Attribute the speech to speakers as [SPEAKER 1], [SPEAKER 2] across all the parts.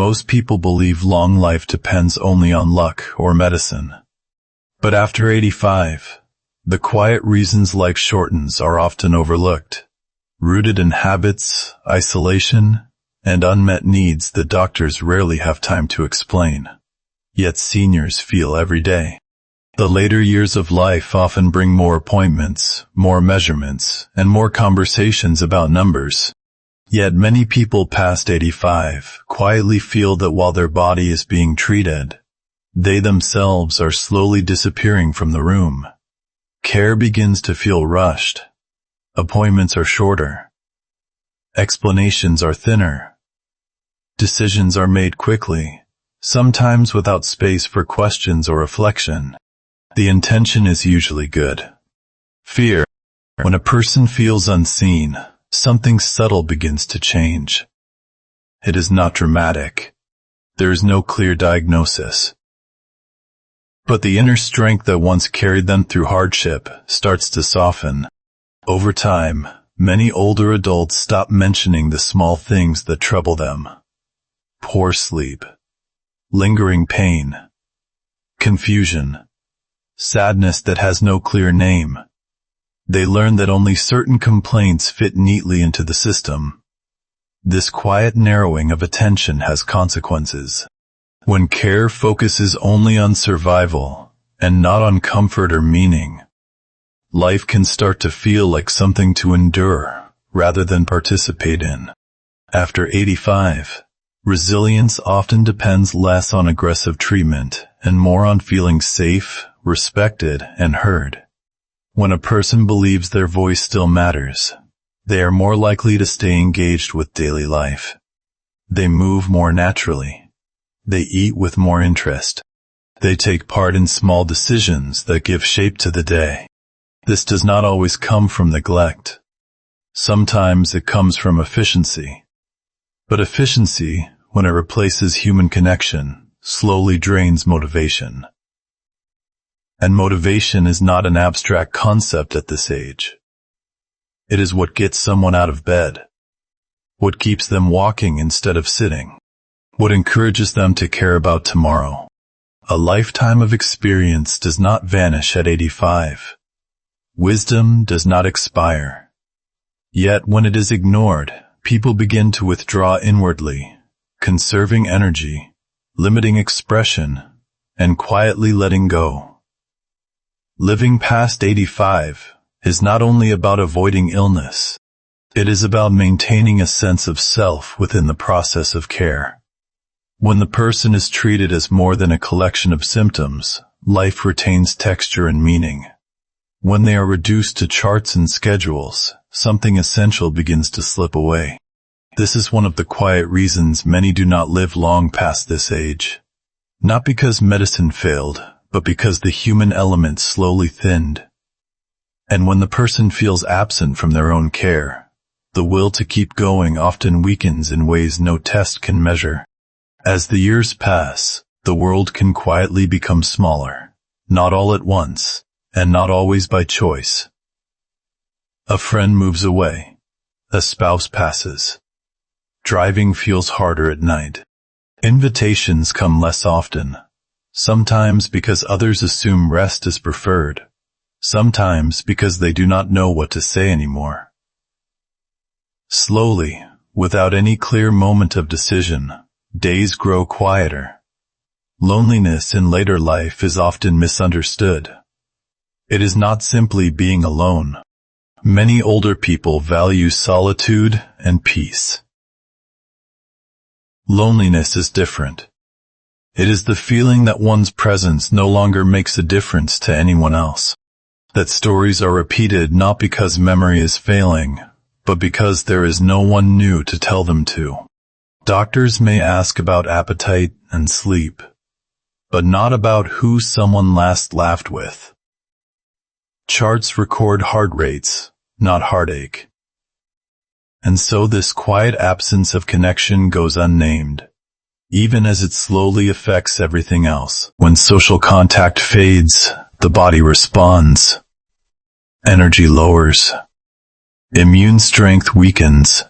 [SPEAKER 1] Most people believe long life depends only on luck or medicine. But after 85, the quiet reasons life shortens are often overlooked, rooted in habits, isolation, and unmet needs that doctors rarely have time to explain. Yet seniors feel every day. The later years of life often bring more appointments, more measurements, and more conversations about numbers. Yet many people past 85 quietly feel that while their body is being treated, they themselves are slowly disappearing from the room. Care begins to feel rushed. Appointments are shorter. Explanations are thinner. Decisions are made quickly, sometimes without space for questions or reflection. The intention is usually good. Fear. When a person feels unseen, something subtle begins to change. It is not dramatic. There is no clear diagnosis. But the inner strength that once carried them through hardship starts to soften. Over time, many older adults stop mentioning the small things that trouble them. Poor sleep, lingering pain, confusion, sadness that has no clear name. They learn that only certain complaints fit neatly into the system. This quiet narrowing of attention has consequences. When care focuses only on survival and not on comfort or meaning, life can start to feel like something to endure rather than participate in. After 85, resilience often depends less on aggressive treatment and more on feeling safe, respected, and heard. When a person believes their voice still matters, they are more likely to stay engaged with daily life. They move more naturally. They eat with more interest. They take part in small decisions that give shape to the day. This does not always come from neglect. Sometimes it comes from efficiency. But efficiency, when it replaces human connection, slowly drains motivation. And motivation is not an abstract concept at this age. It is what gets someone out of bed, what keeps them walking instead of sitting, what encourages them to care about tomorrow. A lifetime of experience does not vanish at 85. Wisdom does not expire. Yet when it is ignored, people begin to withdraw inwardly, conserving energy, limiting expression, and quietly letting go. Living past 85 is not only about avoiding illness. It is about maintaining a sense of self within the process of care. When the person is treated as more than a collection of symptoms, life retains texture and meaning. When they are reduced to charts and schedules, something essential begins to slip away. This is one of the quiet reasons many do not live long past this age. Not because medicine failed, but because the human element slowly thinned. And when the person feels absent from their own care, the will to keep going often weakens in ways no test can measure. As the years pass, the world can quietly become smaller, not all at once, and not always by choice. A friend moves away. A spouse passes. Driving feels harder at night. Invitations come less often. Sometimes because others assume rest is preferred. Sometimes because they do not know what to say anymore. Slowly, without any clear moment of decision, days grow quieter. Loneliness in later life is often misunderstood. It is not simply being alone. Many older people value solitude and peace. Loneliness is different. It is the feeling that one's presence no longer makes a difference to anyone else. That stories are repeated not because memory is failing, but because there is no one new to tell them to. Doctors may ask about appetite and sleep, but not about who someone last laughed with. Charts record heart rates, not heartache. And so this quiet absence of connection goes unnamed, even as it slowly affects everything else. When social contact fades, the body responds. Energy lowers. Immune strength weakens.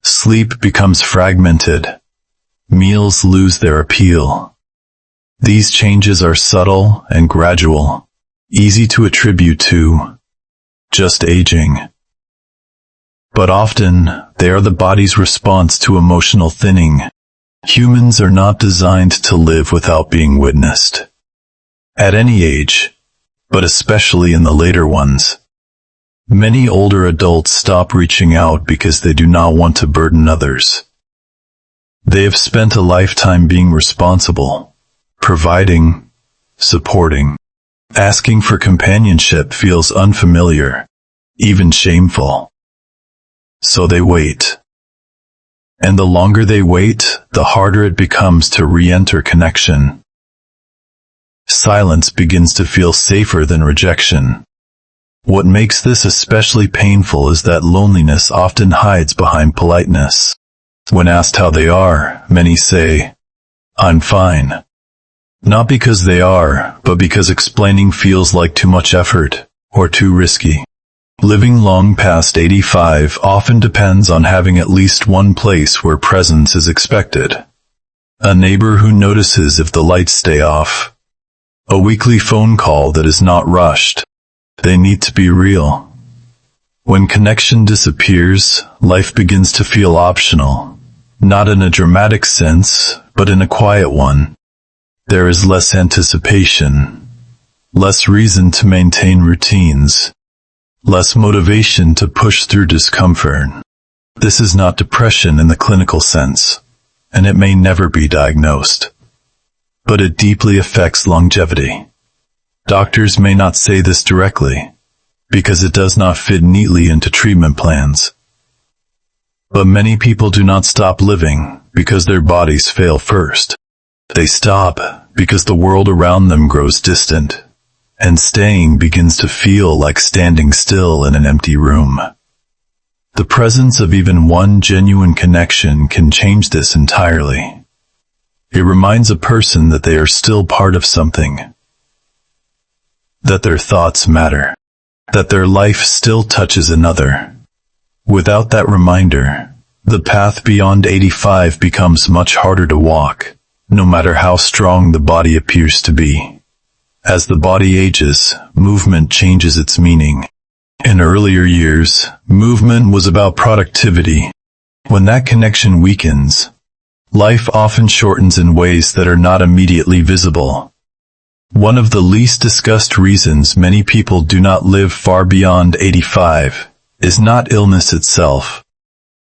[SPEAKER 1] Sleep becomes fragmented. meals lose their appeal. These changes are subtle and gradual, easy to attribute to just aging. But often, they are the body's response to emotional thinning. Humans are not designed to live without being witnessed. At any age, but especially in the later ones. Many older adults stop reaching out because they do not want to burden others. They have spent a lifetime being responsible, providing, supporting. Asking for companionship feels unfamiliar, even shameful. So they wait. And the longer they wait, the harder it becomes to re-enter connection. Silence begins to feel safer than rejection. What makes this especially painful is that loneliness often hides behind politeness. When asked how they are, many say, "I'm fine." Not because they are, but because explaining feels like too much effort, or too risky. Living long past 85 often depends on having at least one place where presence is expected. A neighbor who notices if the lights stay off. A weekly phone call that is not rushed. They need to be real. When connection disappears, life begins to feel optional. Not in a dramatic sense, but in a quiet one. There is less anticipation, less reason to maintain routines, less motivation to push through discomfort. This is not depression in the clinical sense, and it may never be diagnosed. But it deeply affects longevity. Doctors may not say this directly, because it does not fit neatly into treatment plans. But many people do not stop living because their bodies fail first. They stop because the world around them grows distant, and staying begins to feel like standing still in an empty room. The presence of even one genuine connection can change this entirely. It reminds a person that they are still part of something, that their thoughts matter, that their life still touches another. Without that reminder, the path beyond 85 becomes much harder to walk, no matter how strong the body appears to be. As the body ages, movement changes its meaning. In earlier years, movement was about productivity. When that connection weakens, life often shortens in ways that are not immediately visible. One of the least discussed reasons many people do not live far beyond 85 is not illness itself,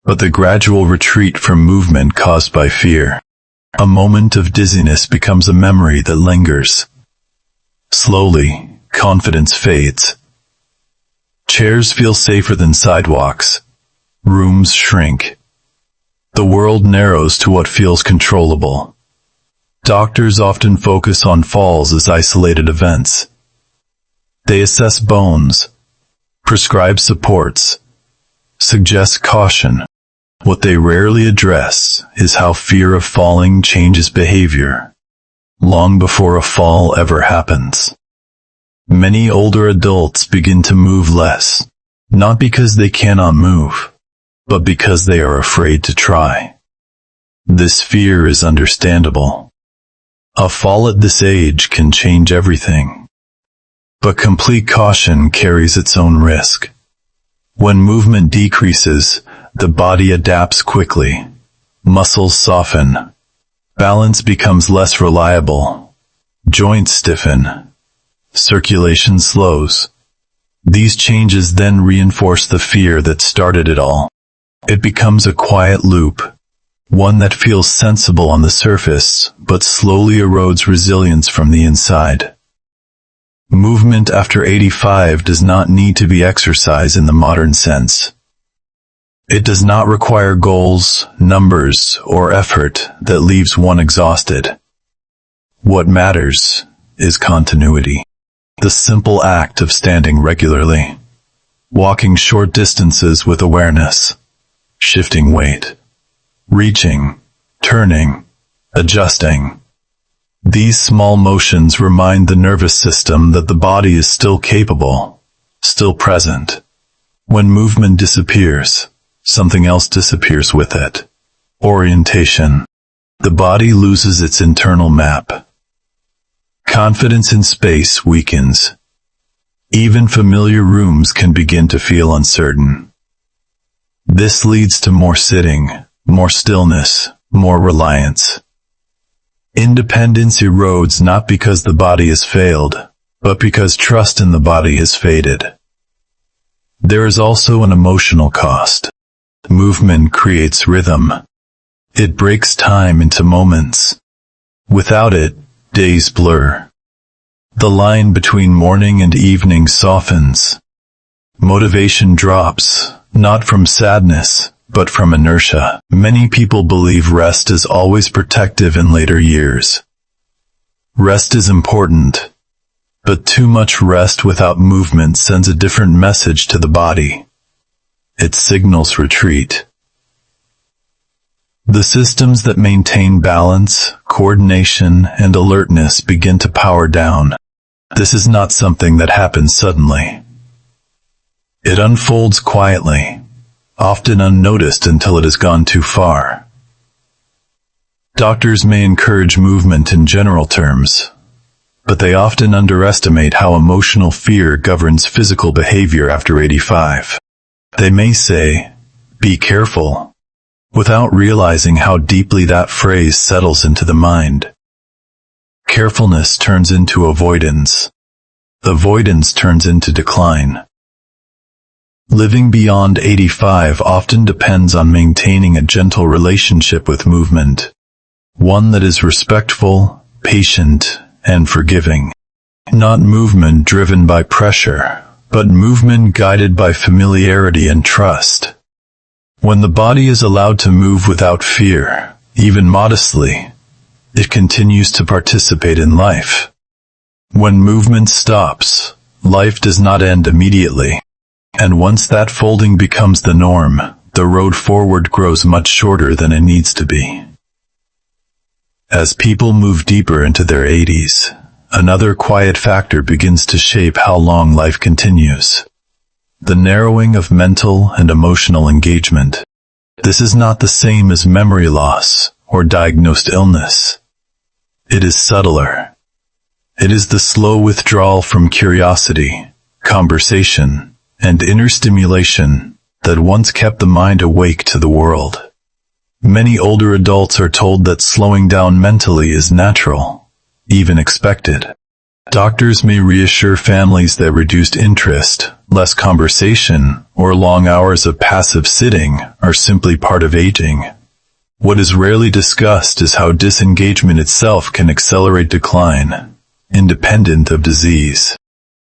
[SPEAKER 1] but the gradual retreat from movement caused by fear. A moment of dizziness becomes a memory that lingers. Slowly, confidence fades. Chairs feel safer than sidewalks. Rooms shrink. The world narrows to what feels controllable. Doctors often focus on falls as isolated events. They assess bones, prescribe supports, suggest caution. What they rarely address is how fear of falling changes behavior, long before a fall ever happens. Many older adults begin to move less, not because they cannot move, but because they are afraid to try. This fear is understandable. A fall at this age can change everything. But complete caution carries its own risk. When movement decreases, the body adapts quickly. Muscles soften. Balance becomes less reliable. Joints stiffen. Circulation slows. These changes then reinforce the fear that started it all. It becomes a quiet loop, one that feels sensible on the surface, but slowly erodes resilience from the inside. Movement after 85 does not need to be exercise in the modern sense. It does not require goals, numbers, or effort that leaves one exhausted. What matters is continuity. The simple act of standing regularly, walking short distances with awareness, shifting weight, reaching, turning, adjusting. These small motions remind the nervous system that the body is still capable, still present. When movement disappears, something else disappears with it. Orientation. the body loses its internal map. Confidence in space weakens. Even familiar rooms can begin to feel uncertain. This leads to more sitting, more stillness, more reliance. Independence erodes not because the body has failed, but because trust in the body has faded. There is also an emotional cost. Movement creates rhythm. It breaks time into moments. Without it, days blur. The line between morning and evening softens. Motivation drops, not from sadness, but from inertia. Many people believe rest is always protective in later years. Rest is important, but too much rest without movement sends a different message to the body. It signals retreat. The systems that maintain balance, coordination, and alertness begin to power down. This is not something that happens suddenly. It unfolds quietly, often unnoticed until it has gone too far. Doctors may encourage movement in general terms, but they often underestimate how emotional fear governs physical behavior after 85. They may say, "Be careful," without realizing how deeply that phrase settles into the mind. Carefulness turns into avoidance. Avoidance turns into decline. Living beyond 85 often depends on maintaining a gentle relationship with movement, one that is respectful, patient, and forgiving. Not movement driven by pressure, but movement guided by familiarity and trust. When the body is allowed to move without fear, even modestly, it continues to participate in life. When movement stops, life does not end immediately. And once that folding becomes the norm, the road forward grows much shorter than it needs to be. As people move deeper into their 80s, another quiet factor begins to shape how long life continues. The narrowing of mental and emotional engagement. This is not the same as memory loss or diagnosed illness. It is subtler. It is the slow withdrawal from curiosity, conversation, and inner stimulation that once kept the mind awake to the world. Many older adults are told that slowing down mentally is natural, even expected. Doctors may reassure families that reduced interest, less conversation, or long hours of passive sitting are simply part of aging. What is rarely discussed is how disengagement itself can accelerate decline, independent of disease.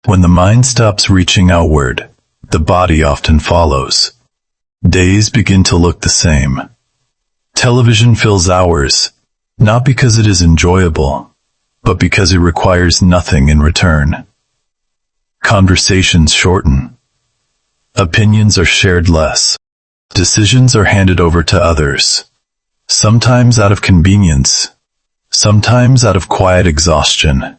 [SPEAKER 1] When the mind stops reaching outward, the body often follows. Days begin to look the same. Television fills hours, not because it is enjoyable, but because it requires nothing in return. Conversations shorten. Opinions are shared less. Decisions are handed over to others. Sometimes out of convenience, sometimes out of quiet exhaustion.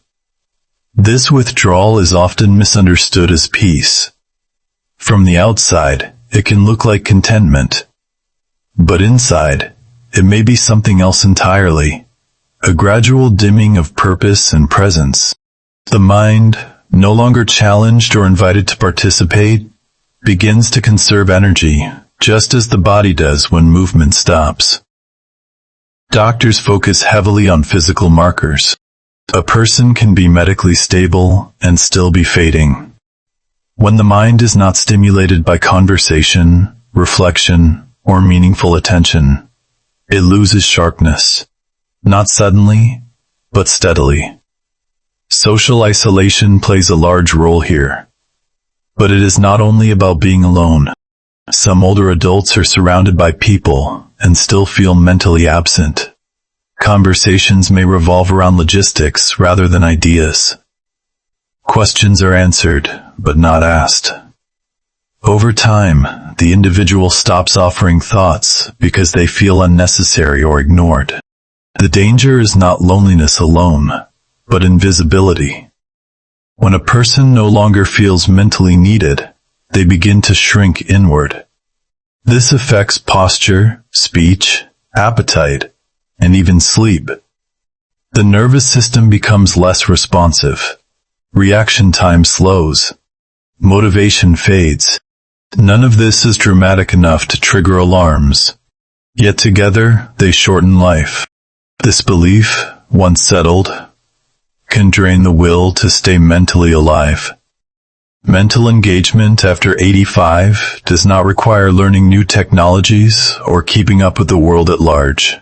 [SPEAKER 1] This withdrawal is often misunderstood as peace. From the outside, it can look like contentment. But inside, it may be something else entirely. A gradual dimming of purpose and presence. The mind, no longer challenged or invited to participate, begins to conserve energy, just as the body does when movement stops. Doctors focus heavily on physical markers. A person can be medically stable and still be fading. When the mind is not stimulated by conversation, reflection, or meaningful attention, it loses sharpness. Not suddenly, but steadily. Social isolation plays a large role here. But it is not only about being alone. Some older adults are surrounded by people and still feel mentally absent. Conversations may revolve around logistics rather than ideas. Questions are answered, but not asked. Over time, the individual stops offering thoughts because they feel unnecessary or ignored. The danger is not loneliness alone, but invisibility. When a person no longer feels mentally needed, they begin to shrink inward. This affects posture, speech, appetite, and even sleep. The nervous system becomes less responsive. Reaction time slows. Motivation fades. None of this is dramatic enough to trigger alarms. Yet together, they shorten life. This belief, once settled, can drain the will to stay mentally alive. Mental engagement after 85 does not require learning new technologies or keeping up with the world at large.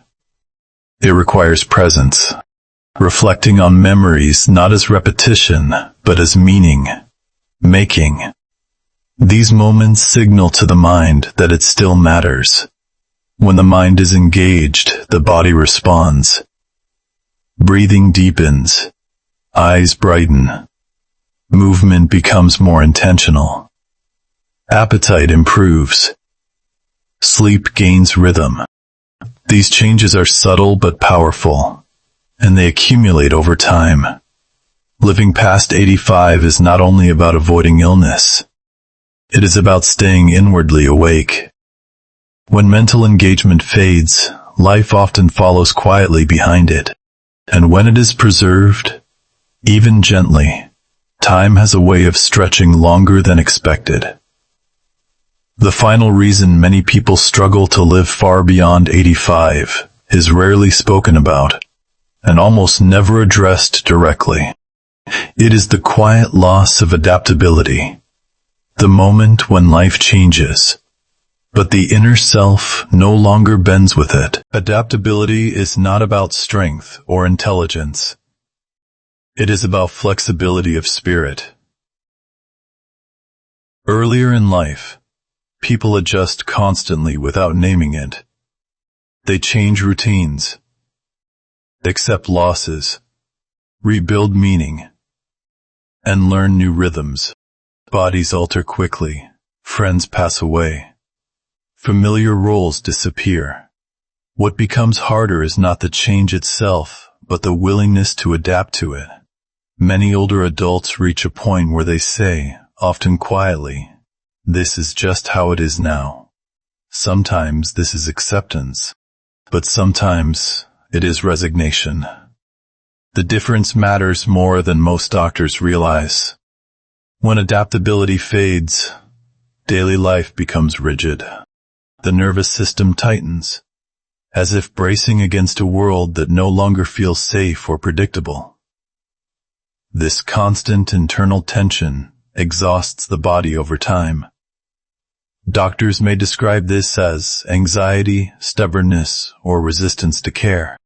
[SPEAKER 1] It requires presence, reflecting on memories not as repetition, but as meaning, making. These moments signal to the mind that it still matters. When the mind is engaged, the body responds. Breathing deepens. Eyes brighten. Movement becomes more intentional. Appetite improves. Sleep gains rhythm. These changes are subtle but powerful, and they accumulate over time. Living past 85 is not only about avoiding illness. It is about staying inwardly awake. When mental engagement fades, life often follows quietly behind it. And when it is preserved, even gently, time has a way of stretching longer than expected. The final reason many people struggle to live far beyond 85 is rarely spoken about, and almost never addressed directly. It is the quiet loss of adaptability. The moment when life changes, but the inner self no longer bends with it. Adaptability is not about strength or intelligence. It is about flexibility of spirit. Earlier in life, people adjust constantly without naming it. They change routines, accept losses, rebuild meaning, and learn new rhythms. Bodies alter quickly, friends pass away, familiar roles disappear. What becomes harder is not the change itself, but the willingness to adapt to it. Many older adults reach a point where they say, often quietly, "This is just how it is now." Sometimes this is acceptance, but sometimes it is resignation. The difference matters more than most doctors realize. When adaptability fades, daily life becomes rigid. The nervous system tightens, as if bracing against a world that no longer feels safe or predictable. This constant internal tension exhausts the body over time. Doctors may describe this as anxiety, stubbornness, or resistance to care.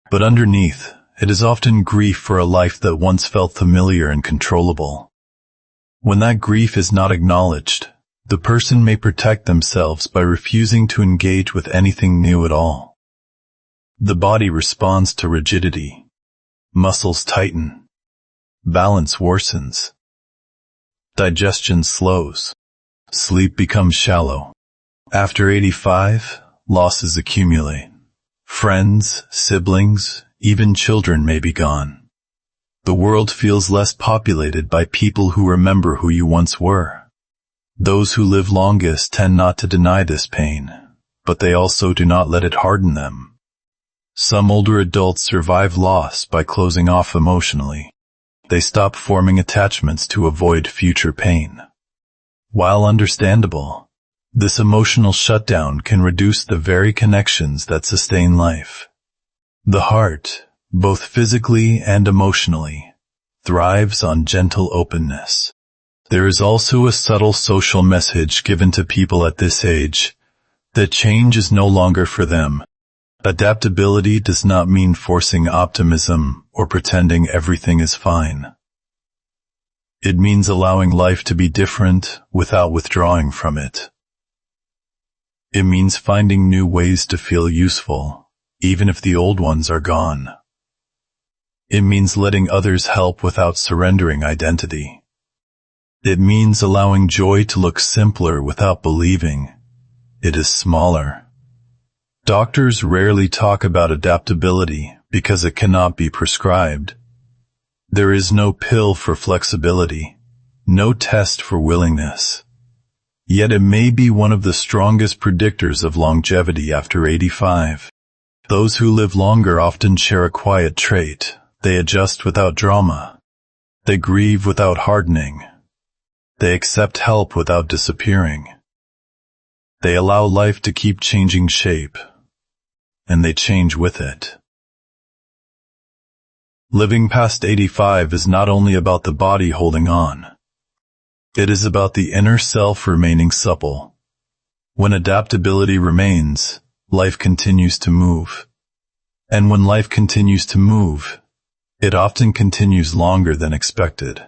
[SPEAKER 1] But underneath, it is often grief for a life that once felt familiar and controllable. When that grief is not acknowledged, the person may protect themselves by refusing to engage with anything new at all. The body responds to rigidity. Muscles tighten. Balance worsens. Digestion slows. Sleep becomes shallow. After 85, losses accumulate. Friends, siblings, even children may be gone. The world feels less populated by people who remember who you once were. Those who live longest tend not to deny this pain, but they also do not let it harden them. Some older adults survive loss by closing off emotionally. They stop forming attachments to avoid future pain. While understandable, this emotional shutdown can reduce the very connections that sustain life. The heart, both physically and emotionally, thrives on gentle openness. There is also a subtle social message given to people at this age that change is no longer for them. Adaptability does not mean forcing optimism or pretending everything is fine. It means allowing life to be different without withdrawing from it. It means finding new ways to feel useful, even if the old ones are gone. It means letting others help without surrendering identity. It means allowing joy to look simpler without believing it is smaller. Doctors rarely talk about adaptability because it cannot be prescribed. There is no pill for flexibility, no test for willingness. Yet it may be one of the strongest predictors of longevity after 85. Those who live longer often share a quiet trait. They adjust without drama. They grieve without hardening. They accept help without disappearing. They allow life to keep changing shape, and they change with it. Living past 85 is not only about the body holding on. It is about the inner self remaining supple. When adaptability remains, life continues to move. And when life continues to move, it often continues longer than expected.